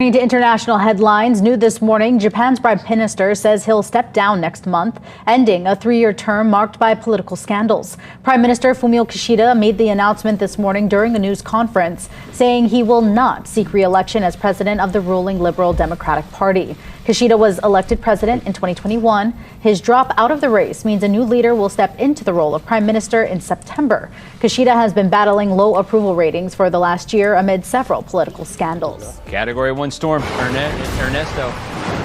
To international headlines, new this morning, Japan's Prime Minister says he'll step down next month, ending a 3-year term marked by political scandals. Prime Minister Fumio Kishida made the announcement this morning during a news conference, saying he will not seek re-election as president of the ruling Liberal Democratic Party. Kishida was elected president in 2021. His drop out of the race means a new leader will step into the role of prime minister in September. Kishida has been battling low approval ratings for the last year amid several political scandals. Category 1 storm, Ernesto.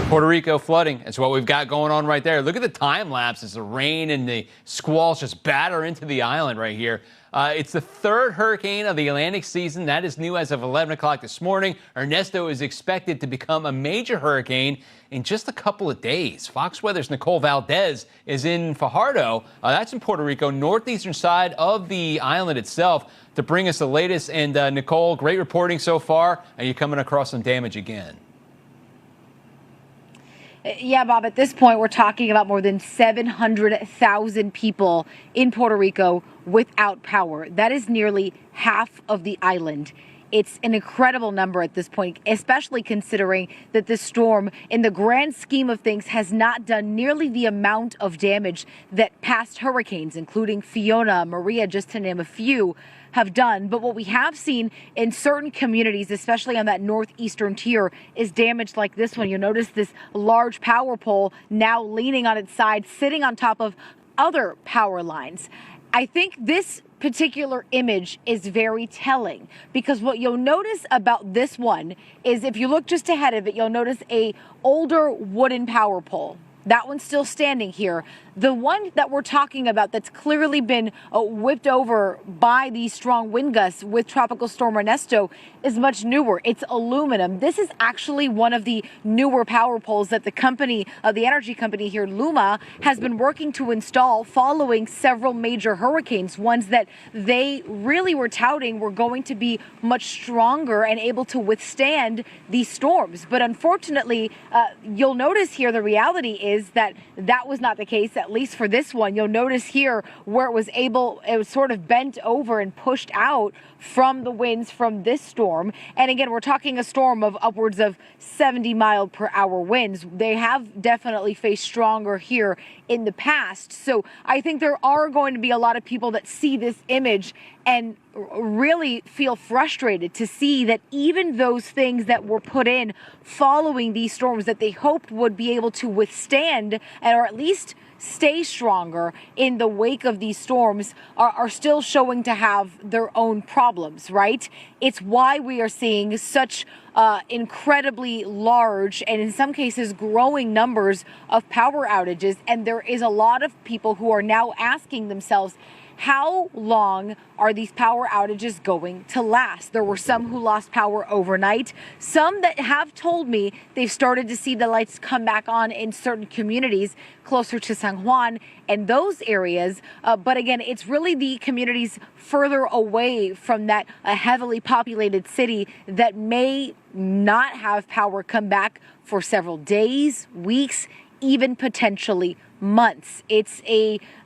Puerto Rico flooding. That's what we've got going on right there. Look at the time lapse as the rain and the squalls just batter into the island right here. It's the third hurricane of the Atlantic season. That is new as of 11 o'clock this morning. Ernesto is expected to become a major hurricane in just a couple of days. Fox Weather's Nicole Valdez is in Fajardo. That's in Puerto Rico, northeastern side of the island itself, to bring us the latest. And Nicole, great reporting so far. Are you coming across some damage again? Yeah, Bob, at this point, we're talking about more than 700,000 people in Puerto Rico without power. That is nearly half of the island. It's an incredible number at this point, especially considering that this storm, in the grand scheme of things, has not done nearly the amount of damage that past hurricanes, including Fiona, Maria, just to name a few, have done. But what we have seen in certain communities, especially on that northeastern tier, is damage like this one. You'll notice this large power pole now leaning on its side, sitting on top of other power lines. I think this particular image is very telling, because what you'll notice about this one is, if you look just ahead of it, you'll notice a older wooden power pole. That one's still standing here. The one that we're talking about that's clearly been whipped over by these strong wind gusts with Tropical Storm Ernesto is much newer. It's aluminum. This is actually one of the newer power poles that the company, the energy company here, Luma, has been working to install following several major hurricanes, ones that they really were touting were going to be much stronger and able to withstand these storms. But unfortunately, you'll notice here the reality is that that was not the case, at least for this one. You'll notice here where it was sort of bent over and pushed out from the winds from this storm. And again, we're talking a storm of upwards of 70-mile-per-hour winds. They have definitely faced stronger here in the past. So I think there are going to be a lot of people that see this image and really feel frustrated to see that even those things that were put in following these storms that they hoped would be able to withstand, or at least stay stronger in the wake of these storms, are still showing to have their own problems, right? It's why we are seeing such incredibly large and in some cases growing numbers of power outages. And there is a lot of people who are now asking themselves, how long are these power outages going to last? There were some who lost power overnight, some that have told me they've started to see the lights come back on in certain communities closer to San Juan and those areas. But again, it's really the communities further away from that heavily populated city that may not have power come back for several days, weeks, even potentially months. It's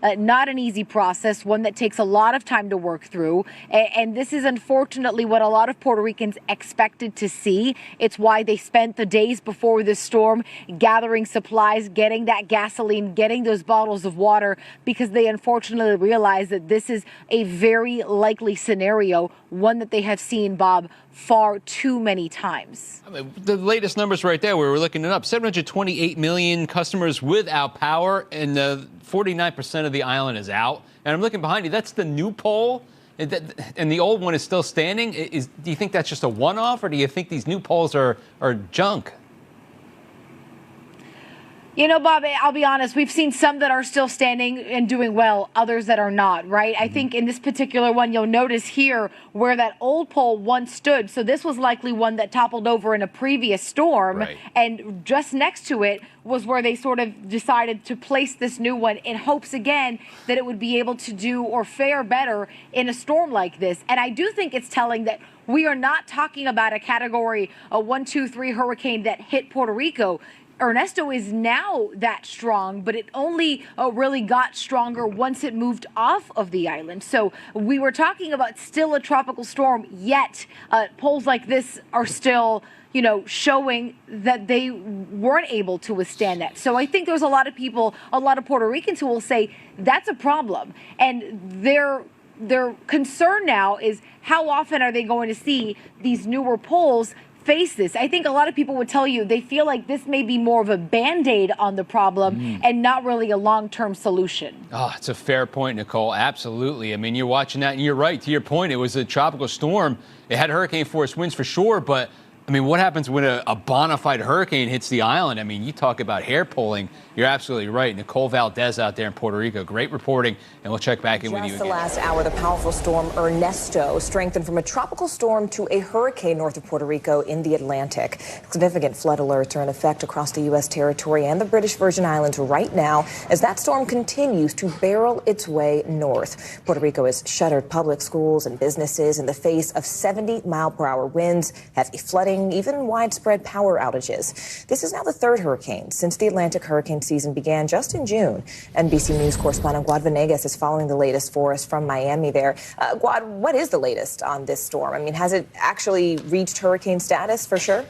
not an easy process, one that takes a lot of time to work through. And this is unfortunately what a lot of Puerto Ricans expected to see. It's why they spent the days before this storm gathering supplies, getting that gasoline, getting those bottles of water, because they unfortunately realized that this is a very likely scenario, one that they have seen, Bob, far too many times. I mean, the latest numbers right there, we were looking it up, 728 million customers without power, and 49% of the island is out. And I'm looking behind you, that's the new pole, and the old one is still standing. Do you think that's just a one-off, or do you think these new poles are junk? You know, Bob, I'll be honest, we've seen some that are still standing and doing well, others that are not, right? I think in this particular one, you'll notice here where that old pole once stood. So this was likely one that toppled over in a previous storm. Right. And just next to it was where they sort of decided to place this new one in hopes, again, that it would be able to do or fare better in a storm like this. And I do think it's telling that we are not talking about a category, a 1, 2, 3 hurricane that hit Puerto Rico. Ernesto is now that strong, but it only really got stronger once it moved off of the island. So we were talking about still a tropical storm, yet polls like this are still showing that they weren't able to withstand that. So I think there's a lot of people, a lot of Puerto Ricans who will say that's a problem. And their concern now is how often are they going to see these newer polls face this? I think a lot of people would tell you they feel like this may be more of a Band-Aid on the problem and not really a long-term solution. Oh, it's a fair point, Nicole. Absolutely. I mean, you're watching that, and you're right. To your point, it was a tropical storm. It had hurricane force winds for sure, but I mean, what happens when a bona fide hurricane hits the island? I mean, you talk about hair pulling. You're absolutely right. Nicole Valdez out there in Puerto Rico. Great reporting, and we'll check back in with you Just again. the last hour, the powerful storm Ernesto strengthened from a tropical storm to a hurricane north of Puerto Rico in the Atlantic. Significant flood alerts are in effect across the U.S. territory and the British Virgin Islands right now as that storm continues to barrel its way north. Puerto Rico has shuttered public schools and businesses in the face of 70-mile-per-hour winds, heavy flooding, even widespread power outages. This is now the third hurricane since the Atlantic hurricane season began just in June. NBC News correspondent Guad Venegas is following the latest for us from Miami there. Guad, what is the latest on this storm? I mean, has it actually reached hurricane status for sure?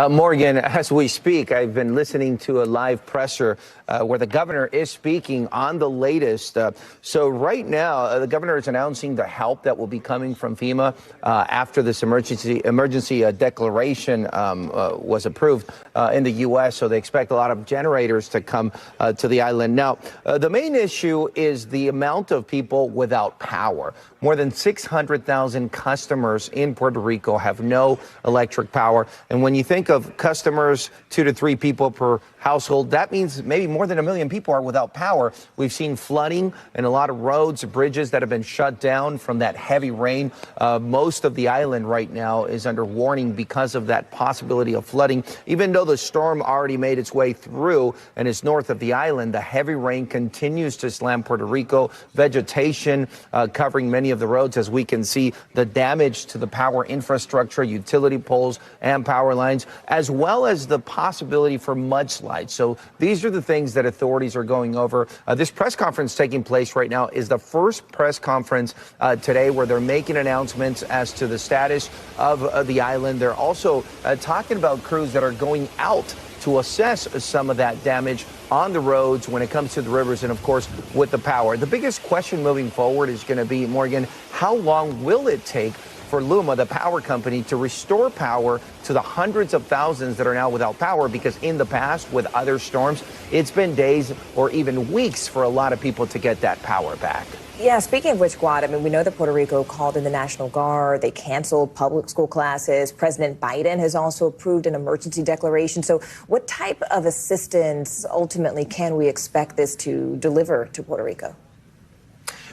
Morgan, as we speak, I've been listening to a live presser where the governor is speaking on the latest. So right now, the governor is announcing the help that will be coming from FEMA after this emergency declaration was approved in the U.S. So they expect a lot of generators to come to the island. Now, the main issue is the amount of people without power. More than 600,000 customers in Puerto Rico have no electric power. And when you think of customers, 2 to 3 people per household, that means maybe more than 1 million people are without power. We've seen flooding in a lot of roads, bridges that have been shut down from that heavy rain. Most of the island right now is under warning because of that possibility of flooding. Even though the storm already made its way through and is north of the island, the heavy rain continues to slam Puerto Rico. Vegetation covering many of the roads, as we can see the damage to the power infrastructure, utility poles and power lines, as well as the possibility for mudslides. So these are the things that authorities are going over. This press conference taking place right now is the first press conference today where they're making announcements as to the status of the island. They're also talking about crews that are going out to assess some of that damage on the roads when it comes to the rivers and, of course, with the power. The biggest question moving forward is going to be, Morgan, how long will it take for LUMA, the power company, to restore power to the hundreds of thousands that are now without power? Because in the past, with other storms, it's been days or even weeks for a lot of people to get that power back. Yeah, speaking of which, Guad, I mean, we know that Puerto Rico called in the National Guard. They canceled public school classes. President Biden has also approved an emergency declaration. So what type of assistance ultimately can we expect this to deliver to Puerto Rico?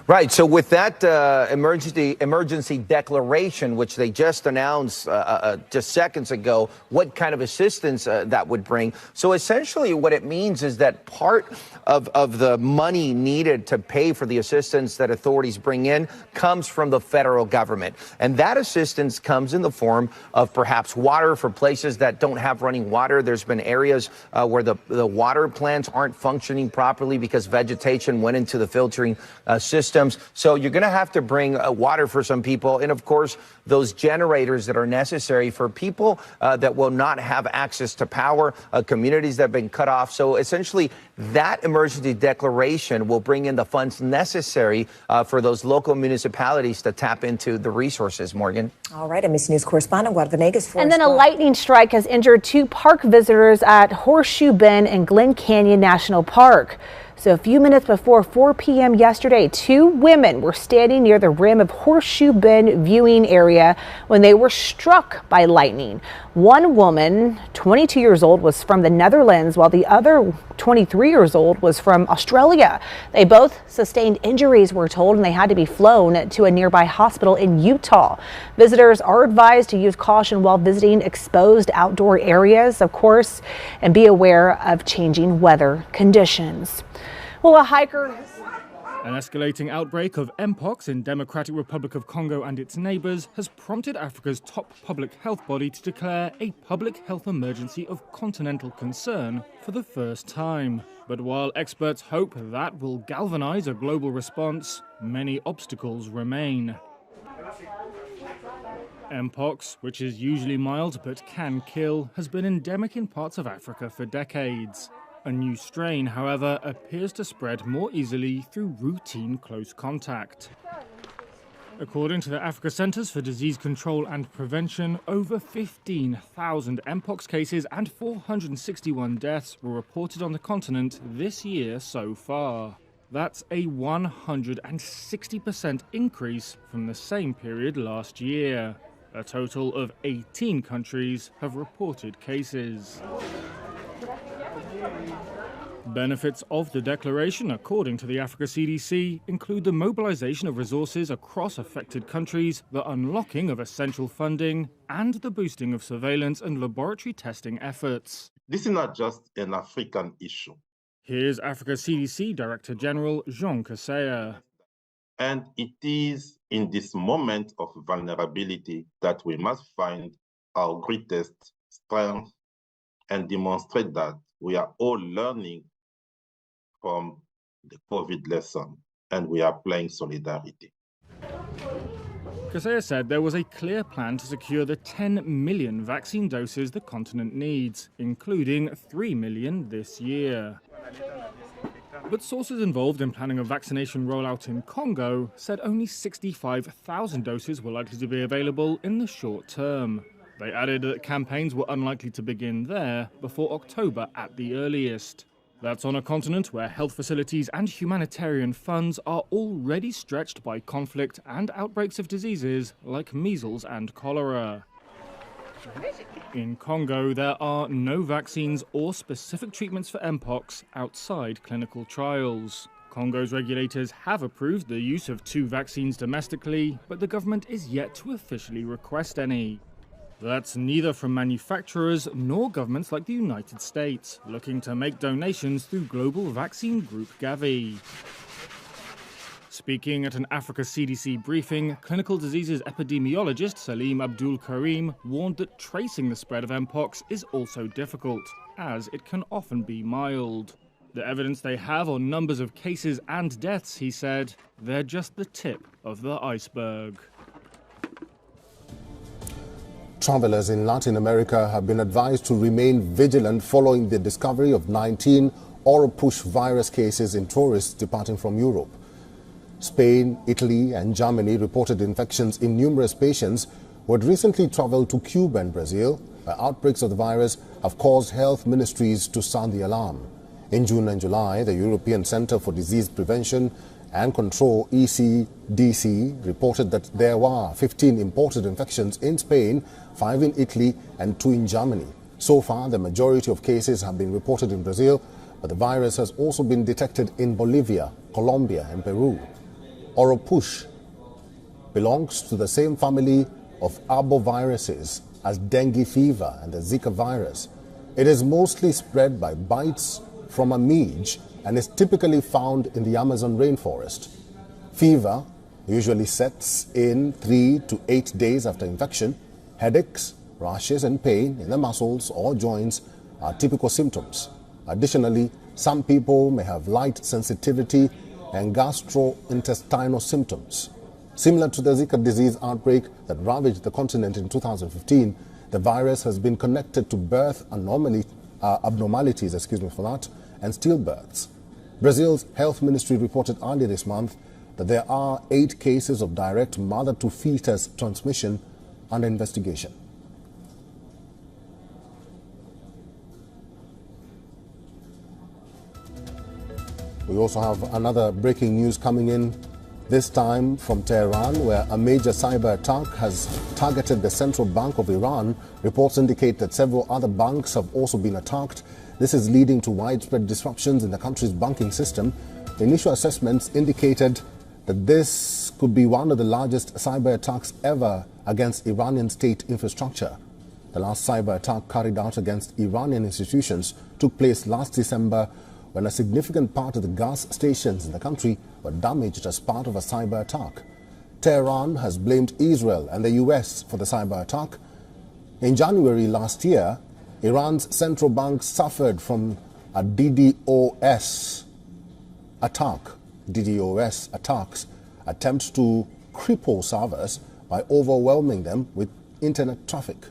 Right. So with that emergency declaration, which they just announced just seconds ago, what kind of assistance that would bring. So essentially what it means is that part of the money needed to pay for the assistance that authorities bring in comes from the federal government. And that assistance comes in the form of perhaps water for places that don't have running water. There's been areas where the water plants aren't functioning properly because vegetation went into the filtering system. So you're going to have to bring water for some people. And of course, those generators that are necessary for people that will not have access to power, communities that have been cut off. So essentially, that emergency declaration will bring in the funds necessary for those local municipalities to tap into the resources, Morgan. All right, NBC News correspondent Guad Venegas for us. And then a lightning strike has injured 2 park visitors at Horseshoe Bend and Glen Canyon National Park. So a few minutes before 4 p.m. yesterday, 2 women were standing near the rim of Horseshoe Bend viewing area when they were struck by lightning. One woman, 22 years old, was from the Netherlands, while the other 23 years old was from Australia. They both sustained injuries, we're told, and they had to be flown to a nearby hospital in Utah. Visitors are advised to use caution while visiting exposed outdoor areas, of course, and be aware of changing weather conditions. Well, a hiker... An escalating outbreak of Mpox in Democratic Republic of Congo and its neighbours has prompted Africa's top public health body to declare a public health emergency of continental concern for the first time. But while experts hope that will galvanise a global response, many obstacles remain. Mpox, which is usually mild but can kill, has been endemic in parts of Africa for decades. A new strain, however, appears to spread more easily through routine close contact. According to the Africa Centers for Disease Control and Prevention, over 15,000 Mpox cases and 461 deaths were reported on the continent this year so far. That's a 160% increase from the same period last year. A total of 18 countries have reported cases. Benefits of the declaration, according to the Africa CDC, include the mobilization of resources across affected countries, the unlocking of essential funding, and the boosting of surveillance and laboratory testing efforts. This is not just an African issue. Here's Africa CDC Director General Jean Kaseya. And it is in this moment of vulnerability that we must find our greatest strength and demonstrate that we are all learning from the COVID lesson, and we are playing solidarity. Kaseya said there was a clear plan to secure the 10 million vaccine doses the continent needs, including 3 million this year. But sources involved in planning a vaccination rollout in Congo said only 65,000 doses were likely to be available in the short term. They added that campaigns were unlikely to begin there before October at the earliest. That's on a continent where health facilities and humanitarian funds are already stretched by conflict and outbreaks of diseases like measles and cholera. In Congo, there are no vaccines or specific treatments for Mpox outside clinical trials. Congo's regulators have approved the use of 2 vaccines domestically, but the government is yet to officially request any. That's neither from manufacturers nor governments like the United States, looking to make donations through global vaccine group Gavi. Speaking at an Africa CDC briefing, clinical diseases epidemiologist Salim Abdul Karim warned that tracing the spread of Mpox is also difficult, as it can often be mild. The evidence they have on numbers of cases and deaths, he said, they're just the tip of the iceberg. Travelers in Latin America have been advised to remain vigilant following the discovery of 19 Oropouche virus cases in tourists departing from Europe. Spain, Italy and Germany reported infections in numerous patients who had recently traveled to Cuba and Brazil, where outbreaks of the virus have caused health ministries to sound the alarm. In June and July, the European Centre for Disease Prevention and Control, ECDC, reported that there were 15 imported infections in Spain, 5 in Italy and 2 in Germany. So far, the majority of cases have been reported in Brazil, but the virus has also been detected in Bolivia, Colombia and Peru. Oropouche belongs to the same family of arboviruses as dengue fever and the Zika virus. It is mostly spread by bites from a midge and is typically found in the Amazon rainforest. Fever usually sets in 3 to 8 days after infection. Headaches, rashes and pain in the muscles or joints are typical symptoms. Additionally, some people may have light sensitivity and gastrointestinal symptoms. Similar to the Zika disease outbreak that ravaged the continent in 2015, the virus has been connected to birth abnormalities, and stillbirths. Brazil's health ministry reported earlier this month that there are 8 cases of direct mother-to-fetus transmission under investigation. We also have another breaking news coming in, this time from Tehran, where a major cyber attack has targeted the central bank of Iran. Reports indicate that several other banks have also been attacked. This is leading to widespread disruptions in the country's banking system. Initial assessments indicated that this could be one of the largest cyber attacks ever against Iranian state infrastructure. The last cyber attack carried out against Iranian institutions took place last December, when a significant part of the gas stations in the country were damaged as part of a cyber attack. Tehran has blamed Israel and the US for the cyber attack. In January last year, Iran's central bank suffered from a DDoS attack. DDoS attacks attempt to cripple servers by overwhelming them with internet traffic.